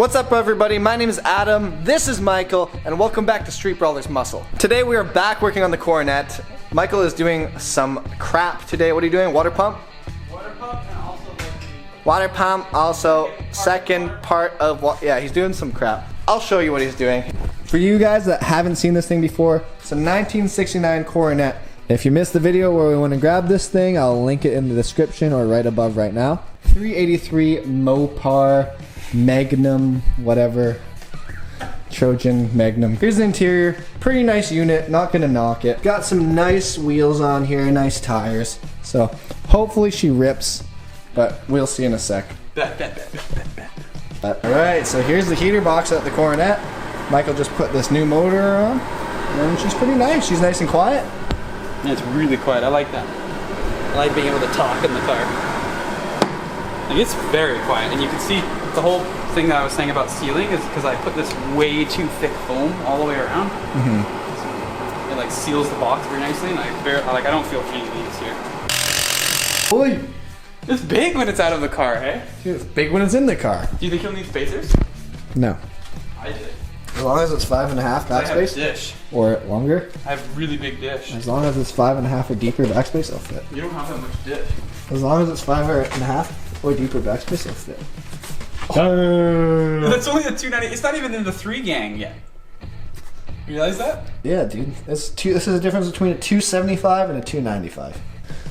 What's up everybody, my name is Adam, this is Michael, and welcome back to Street Brawlers Muscle. Today we are back working on the Coronet. Michael is doing some crap today. What are you doing? Water pump? Water pump and also water pump, also second part of what, yeah, he's doing some crap. I'll show you what he's doing. For you guys that haven't seen this thing before, it's a 1969 Coronet. If you missed the video where we went and grabbed this thing, I'll link it in the description or right above right now. 383 Mopar Magnum, whatever, Trojan Magnum. Here's the interior, pretty nice unit, not gonna knock it. Got some nice wheels on here, nice tires. So hopefully she rips, but we'll see in a sec. Alright, so here's the heater box at the Coronet. Michael just put this new motor on, and she's pretty nice. She's nice and quiet. Yeah, it's really quiet. I like that. I like being able to talk in the car. Like, it's very quiet, and you can see the whole thing that I was saying about sealing is because I put this way too thick foam all the way around. It like seals the box very nicely, and I don't feel any leaks here. Holy! It's big when it's out of the car, hey? Dude, it's big when it's in the car. Do you think you'll need spacers? No. I did. As long as it's 5.5 backspace. I have a dish. Or longer. I have a really big dish. As long as it's 5.5 or deeper backspace, I'll fit. You don't have that much dish. As long as it's 5.5 or deeper backspace, I'll fit. That's only the 290. It's not even in the 3 gang yet. You realize that? Yeah, dude. This is the difference between a 275 and a 295.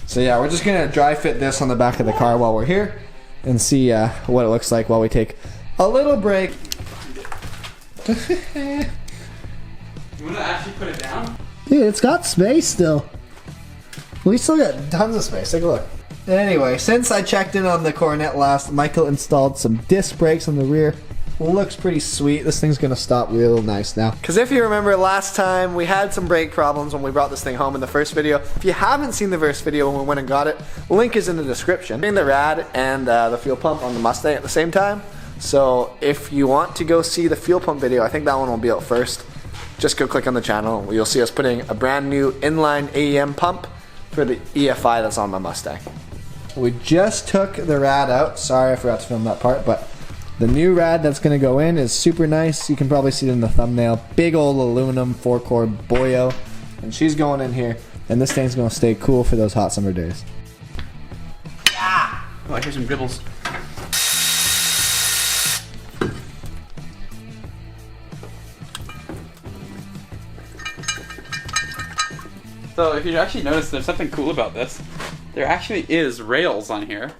So yeah, we're just gonna dry fit this on the back of the car while we're here, and see what it looks like while we take a little break. You wanna actually put it down? Dude, it's got space still. We still got tons of space. Take a look. Anyway, since I checked in on the Coronet last, Michael installed some disc brakes on the rear. Looks pretty sweet. This thing's gonna stop real nice now. Because if you remember last time, we had some brake problems when we brought this thing home in the first video. If you haven't seen the first video when we went and got it, link is in the description. Doing the rad and the fuel pump on the Mustang at the same time. So if you want to go see the fuel pump video, I think that one will be out first. Just go click on the channel. You'll see us putting a brand new inline AEM pump for the EFI that's on my Mustang. We just took the rad out. Sorry, I forgot to film that part, but the new rad that's gonna go in is super nice. You can probably see it in the thumbnail. Big old aluminum 4-core boyo. And she's going in here, and this thing's gonna stay cool for those hot summer days. Yeah! Oh, I hear some dribbles. So if you actually notice, there's something cool about this. There actually is rails on here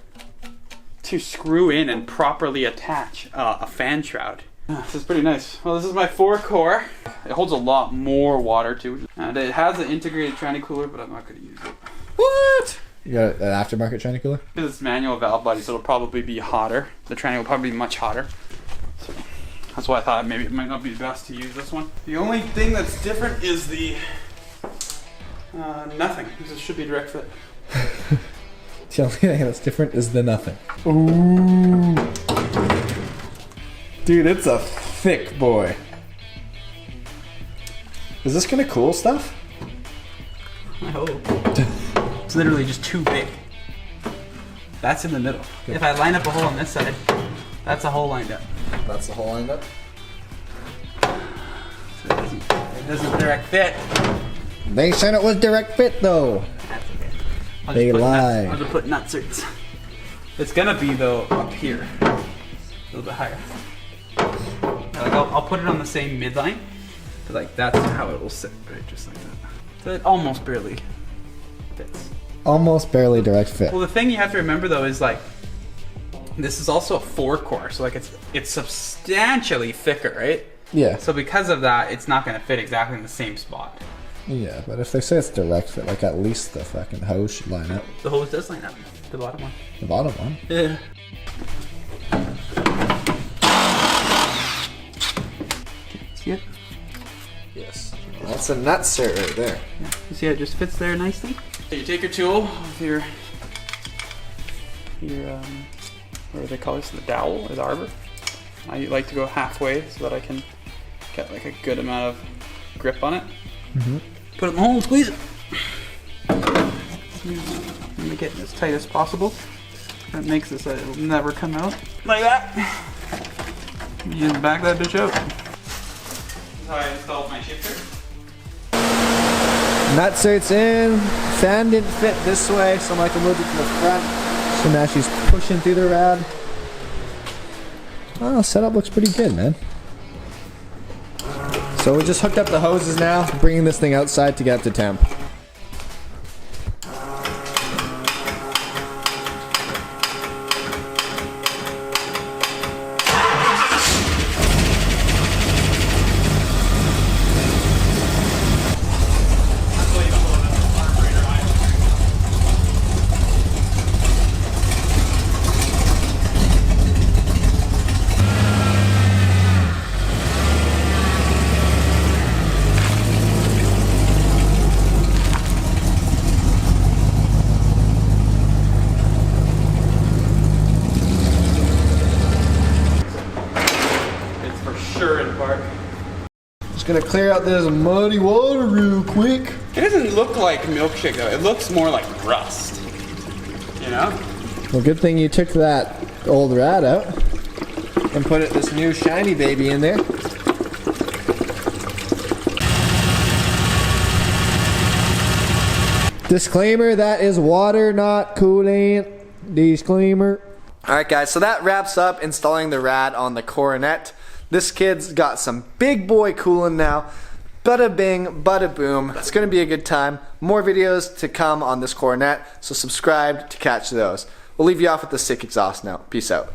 to screw in and properly attach a fan shroud. This is pretty nice. Well, this is my 4-core. It holds a lot more water too. And it has an integrated tranny cooler, but I'm not going to use it. What? You got an aftermarket tranny cooler? Because it's manual valve body, so it'll probably be hotter. The tranny will probably be much hotter. So that's why I thought maybe it might not be best to use this one. The only thing that's different is the nothing. This should be direct fit. The only thing that's different is the nothing. Ooh. Dude, it's a thick boy. Is this gonna cool stuff? I hope. It's literally just too big. That's in the middle. Good. If I line up a hole on this side, that's a hole lined up. That's the hole lined up? So it doesn't direct fit. They said it was direct fit though. That's okay. They lie. I'll just put nutserts. It's gonna be though up here, a little bit higher. Like I'll put it on the same midline, but like that's how it will sit, right, just like that. So it almost barely fits. Almost barely direct fit. Well, the thing you have to remember though is like this is also a 4-core, so like it's substantially thicker, right? Yeah. So because of that, it's not gonna fit exactly in the same spot. Yeah, but if they say it's direct fit, like at least the fucking hose should line up. The hose does line up. The bottom one. The bottom one? Yeah. See it? Yes. That's a nutsert right there. Yeah. You see how it just fits there nicely? So you take your tool with your what do they call this? The dowel or the arbor. I like to go halfway so that I can get like a good amount of grip on it. Put it in the hole and squeeze it. Make it as tight as possible. That makes it so it'll never come out. Like that. You just back that bitch up. This is how I installed my shifter. Nutsert's in. Fan didn't fit this way, so Michael moved it to the front. So now she's pushing through the rad. Oh, setup looks pretty good, man. So we just hooked up the hoses now, bringing this thing outside to get up to temp. Just gonna clear out this muddy water real quick. It doesn't look like milkshake though. It looks more like rust. You know? Well, good thing you took that old rad out and put this new shiny baby in there. Disclaimer, that is water, not coolant. Disclaimer. Alright guys, so that wraps up installing the rad on the Coronet. This kid's got some big boy coolant now. Bada bing, bada boom. It's gonna be a good time. More videos to come on this Coronet, so subscribe to catch those. We'll leave you off with the sick exhaust now. Peace out.